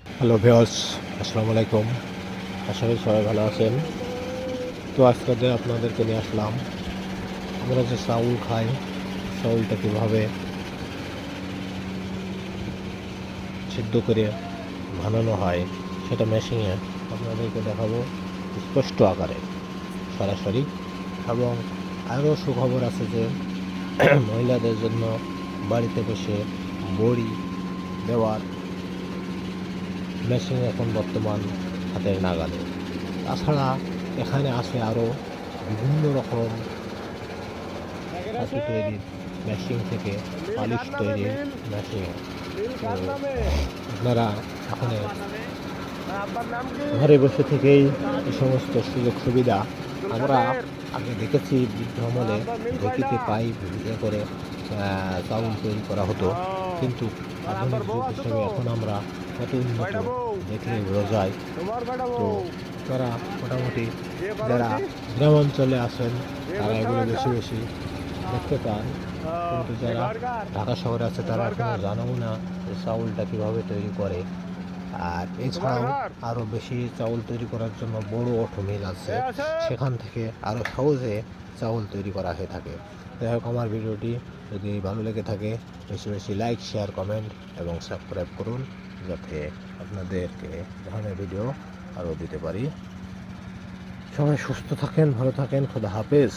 Hello viewers, আসসালামু আলাইকুম। আশা করি সবাই ভালো আছেন। তো আজকে আপনাদেরকে নিয়ে আসলাম আমরা যে চাউল খাই, চাউলটা কীভাবে সিদ্ধ করে বানানো হয় সেটা মেশিনে আপনাদেরকে দেখাবো স্পষ্ট আকারে, সরাসরি। এবং আরও সুখবর আছে যে মহিলাদের জন্য বাড়িতে বসে বড়ি দেওয়ার মেশিন এখন বর্তমান হাতের নাগালে। তাছাড়া এখানে আছে আরও বিভিন্ন রকম ছাতু তৈরির মেশিন থেকে পালিশ তৈরির মেশিন। তো আপনারা এখানে ঘরে বসে থেকেই এই সমস্ত সুযোগ সুবিধা আমরা আগে দেখেছি ভ্রমণে ঢেকিতে পাইপ ইয়ে করে চাউল তৈরি করা হতো, কিন্তু আধুনিক যুগ হিসেবে এখন আমরা কত উন্নত দেখলে বোঝা যায়। তো তারা মোটামুটি যারা গ্রামাঞ্চলে আছেন তারা এগুলো বেশি বেশি দেখতে পান, কিন্তু যারা ঢাকা শহরে আছে তারা এখনো জানাও না যে চাউলটা কীভাবে তৈরি করে। আর এছাড়াও আরও বেশি চাউল তৈরি করার জন্য বড় অটো মিল আছে, সেখান থেকে আরও সহজে চাউল তৈরি করা হয়ে থাকে। যাই হোক, আমার ভিডিওটি যদি ভালো লেগে থাকে বেশি বেশি লাইক, শেয়ার, কমেন্ট এবং সাবস্ক্রাইব করুন, যাতে আপনাদেরকে ধরনের ভিডিও আরও দিতে পারি। সবাই সুস্থ থাকেন, ভালো থাকেন, খোদা হাফেজ।